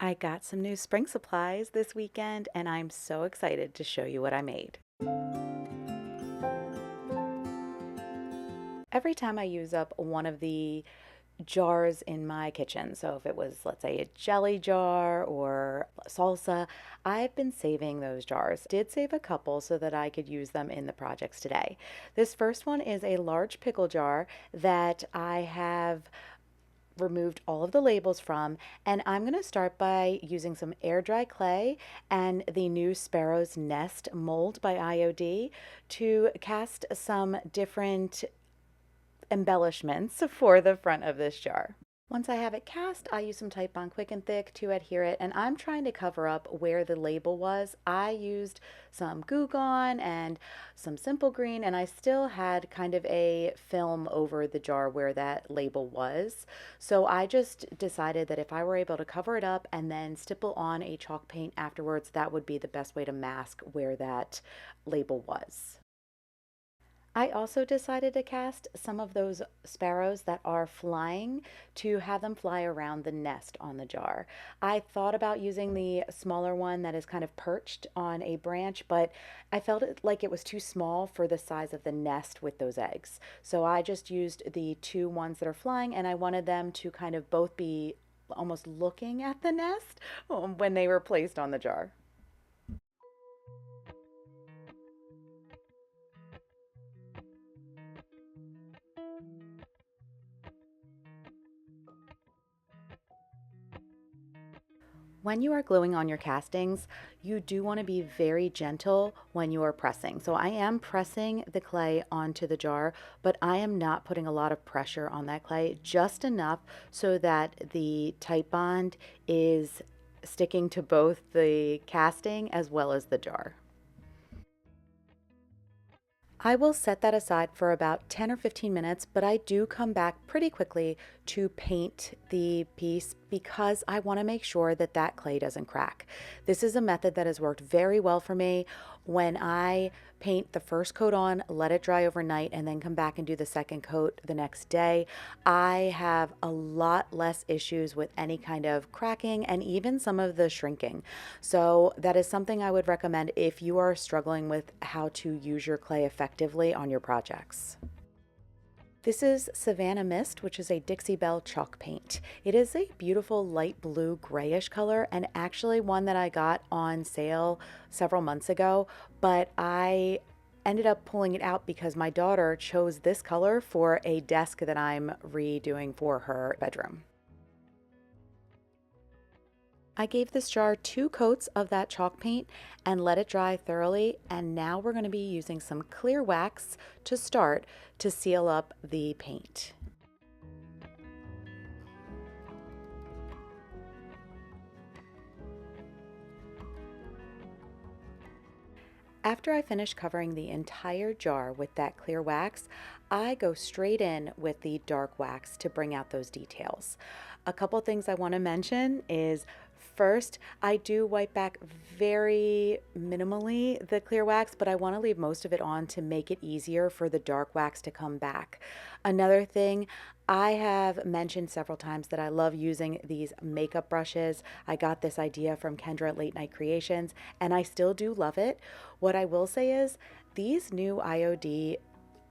I got some new spring supplies this weekend and I'm so excited to show you what I made. Every time I use up one of the jars in my kitchen, so if it was, let's say, a jelly jar or salsa, I've been saving those jars. Did save a couple so that I could use them in the projects today. This first one is a large pickle jar that I have removed all of the labels from, and I'm going to start by using some air dry clay and the new Sparrow's Nest mold by IOD to cast some different embellishments for the front of this jar. Once I have it cast, I use some Titebond Quick and Thick to adhere it, and I'm trying to cover up where the label was. I used some Goo Gone and some Simple Green, and I still had kind of a film over the jar where that label was. So I just decided that if I were able to cover it up and then stipple on a chalk paint afterwards, that would be the best way to mask where that label was. I also decided to cast some of those sparrows that are flying to have them fly around the nest on the jar. I thought about using the smaller one that is kind of perched on a branch, but I felt like it was too small for the size of the nest with those eggs. So I just used the two ones that are flying, and I wanted them to kind of both be almost looking at the nest when they were placed on the jar. When you are gluing on your castings, you do want to be very gentle when you are pressing. So I am pressing the clay onto the jar, but I am not putting a lot of pressure on that clay, just enough so that the Titebond is sticking to both the casting as well as the jar. I will set that aside for about 10 or 15 minutes, but I do come back pretty quickly to paint the piece because I want to make sure that that clay doesn't crack. This is a method that has worked very well for me. When I paint the first coat on, let it dry overnight, and then come back and do the second coat the next day, I have a lot less issues with any kind of cracking and even some of the shrinking. So that is something I would recommend if you are struggling with how to use your clay effectively on your projects. This is Savannah Mist, which is a Dixie Belle chalk paint. It is a beautiful light blue grayish color, and actually one that I got on sale several months ago, but I ended up pulling it out because my daughter chose this color for a desk that I'm redoing for her bedroom. I gave this jar 2 coats of that chalk paint and let it dry thoroughly, and now we're going to be using some clear wax to start to seal up the paint. After I finish covering the entire jar with that clear wax, I go straight in with the dark wax to bring out those details. A couple things I want to mention is first, I do wipe back very minimally the clear wax, but I want to leave most of it on to make it easier for the dark wax to come back. Another thing, I have mentioned several times that I love using these makeup brushes. I got this idea from Kendra at Late Night Creations, and I still do love it. What I will say is these new IOD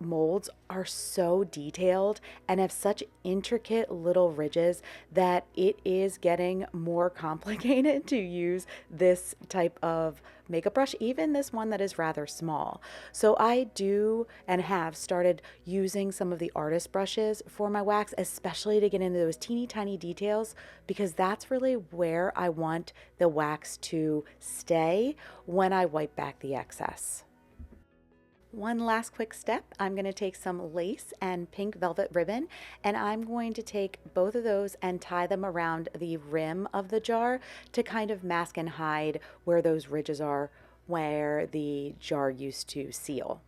molds are so detailed and have such intricate little ridges that it is getting more complicated to use this type of makeup brush, even this one that is rather small. So I do and have started using some of the artist brushes for my wax, especially to get into those teeny tiny details, because that's really where I want the wax to stay when I wipe back the excess. One last quick step, I'm going to take some lace and pink velvet ribbon, and I'm going to take both of those and tie them around the rim of the jar to kind of mask and hide where those ridges are where the jar used to seal.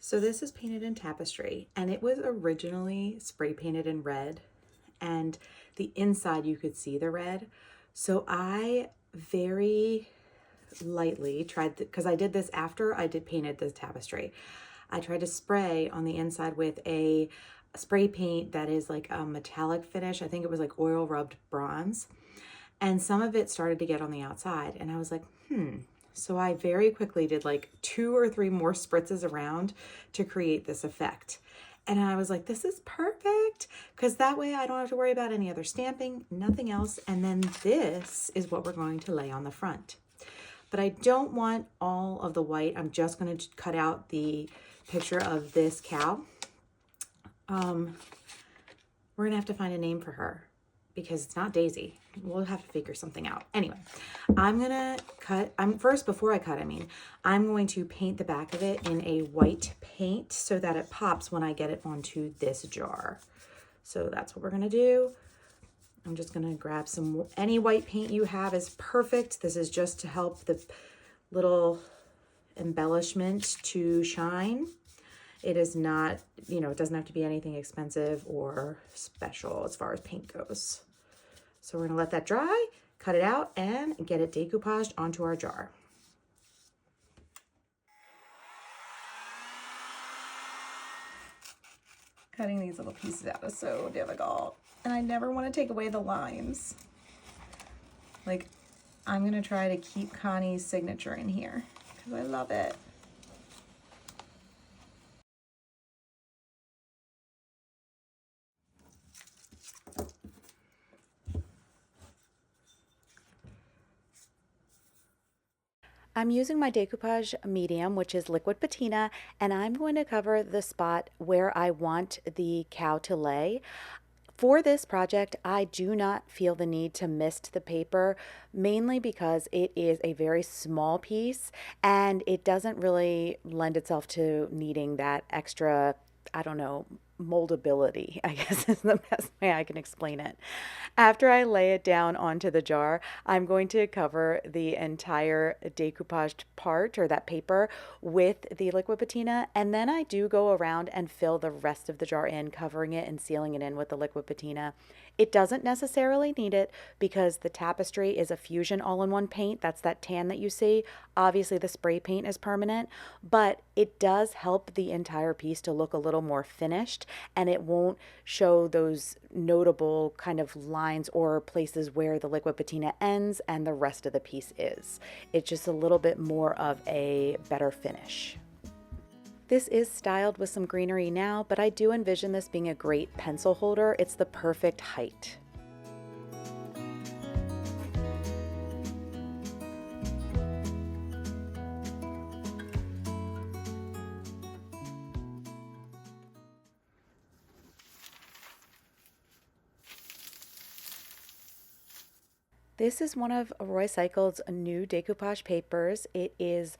So this is painted in tapestry, and it was originally spray painted in red, and the inside you could see the red. So I very lightly tried, because I did this after I did painted the tapestry. I tried to spray on the inside with a spray paint that is like a metallic finish. I think it was like oil rubbed bronze. And some of it started to get on the outside. And I was like, So I very quickly did like 2 or 3 more spritzes around to create this effect. And I was like, this is perfect, because that way I don't have to worry about any other stamping, nothing else. And then this is what we're going to lay on the front. But I don't want all of the white. I'm just going to cut out the picture of this cow. We're going to have to find a name for her, because it's not Daisy. We'll have to figure something out. Anyway, I'm going to cut, before I cut, I'm going to paint the back of it in a white paint so that it pops when I get it onto this jar. So that's what we're going to do. I'm just going to grab any white paint you have is perfect. This is just to help the little embellishment to shine. It is not, it doesn't have to be anything expensive or special as far as paint goes. So we're going to let that dry, cut it out, and get it decoupaged onto our jar. Cutting these little pieces out is so difficult. And I never want to take away the lines. Like, I'm going to try to keep Connie's signature in here because I love it. I'm using my decoupage medium, which is liquid patina, and I'm going to cover the spot where I want the cow to lay. For this project, I do not feel the need to mist the paper, mainly because it is a very small piece and it doesn't really lend itself to needing that extra, I don't know, moldability, I guess is the best way I can explain it. After I lay it down onto the jar, I'm going to cover the entire decoupaged part, or that paper, with the liquid patina, and then I do go around and fill the rest of the jar in, covering it and sealing it in with the liquid patina. It doesn't necessarily need it because the tapestry is a fusion all-in-one paint. That's that tan that you see. Obviously the spray paint is permanent, but it does help the entire piece to look a little more finished, and it won't show those notable kind of lines or places where the liquid patina ends and the rest of the piece is. It's just a little bit more of a better finish. This is styled with some greenery now, but I do envision this being a great pencil holder. It's the perfect height. This is one of Roy Cycled's new decoupage papers. It is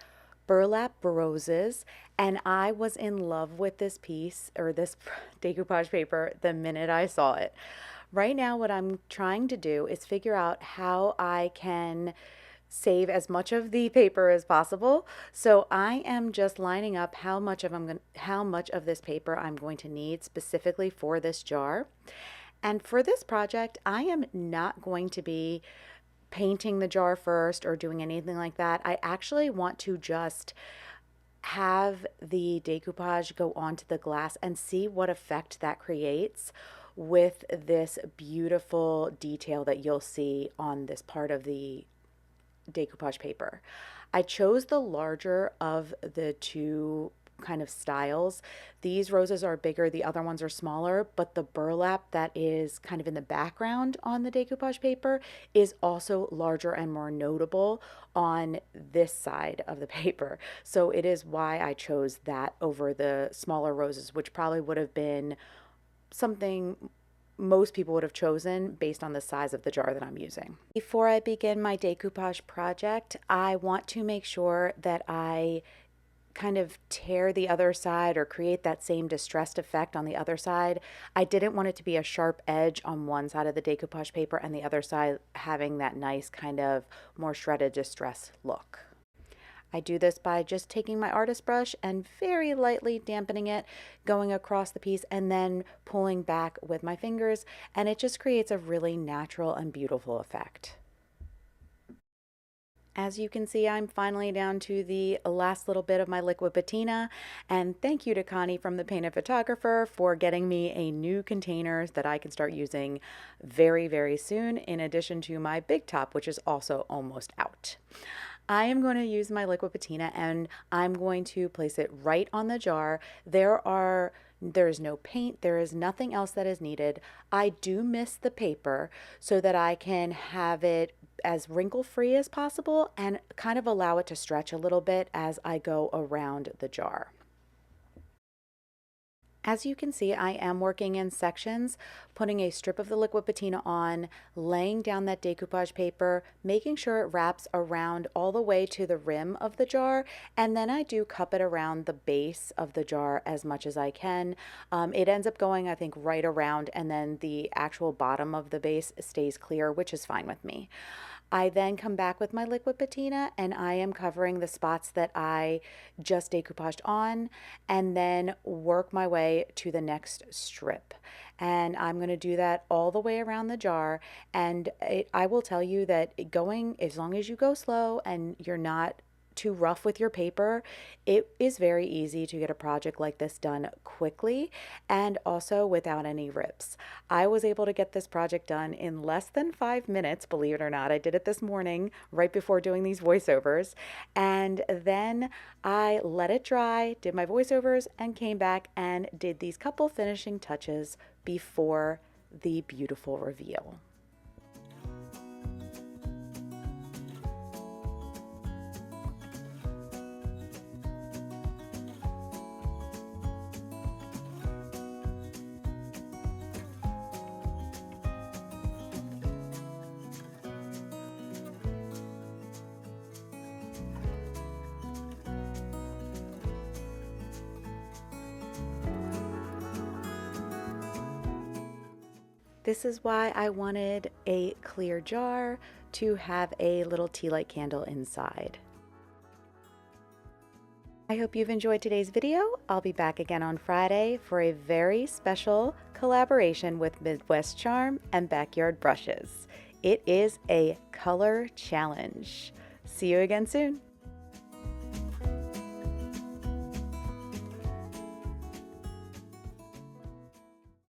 Burlap Roses, and I was in love with this piece, or this decoupage paper, the minute I saw it. Right now, what I'm trying to do is figure out how I can save as much of the paper as possible. So I am just lining up how much of this paper I'm going to need specifically for this jar. And for this project, I am not going to be painting the jar first or doing anything like that. I actually want to just have the decoupage go onto the glass and see what effect that creates with this beautiful detail that you'll see on this part of the decoupage paper. I chose the larger of the two kind of styles. These roses are bigger, the other ones are smaller, but the burlap that is kind of in the background on the decoupage paper is also larger and more notable on this side of the paper. So it is why I chose that over the smaller roses, which probably would have been something most people would have chosen based on the size of the jar that I'm using. Before I begin my decoupage project, I want to make sure that I kind of tear the other side or create that same distressed effect on the other side. I didn't want it to be a sharp edge on one side of the decoupage paper and the other side having that nice kind of more shredded distress look. I do this by just taking my artist brush and very lightly dampening it, going across the piece, and then pulling back with my fingers, and it just creates a really natural and beautiful effect. As you can see, I'm finally down to the last little bit of my liquid patina, and thank you to Connie from the Painted Photographer for getting me a new container that I can start using very, very soon, in addition to my big top, which is also almost out. I am going to use my liquid patina and I'm going to place it right on the jar. There is no paint, there is nothing else that is needed. I do miss the paper so that I can have it as wrinkle free as possible and kind of allow it to stretch a little bit as I go around the jar. As you can see, I am working in sections, putting a strip of the liquid patina on, laying down that decoupage paper, making sure it wraps around all the way to the rim of the jar, and then I do cup it around the base of the jar as much as I can. It ends up going, I think, right around, and then the actual bottom of the base stays clear, which is fine with me. I then come back with my liquid patina and I am covering the spots that I just decoupaged on, and then work my way to the next strip. And I'm going to do that all the way around the jar. And I will tell you that going, as long as you go slow and you're not too rough with your paper, it is very easy to get a project like this done quickly and also without any rips. I was able to get this project done in less than 5 minutes, believe it or not. I did it this morning right before doing these voiceovers, and then I let it dry, did my voiceovers, and came back and did these couple finishing touches before the beautiful reveal. This is why I wanted a clear jar to have a little tea light candle inside. I hope you've enjoyed today's video. I'll be back again on Friday for a very special collaboration with Midwest Charm and Backyard Brushes. It is a color challenge. See you again soon.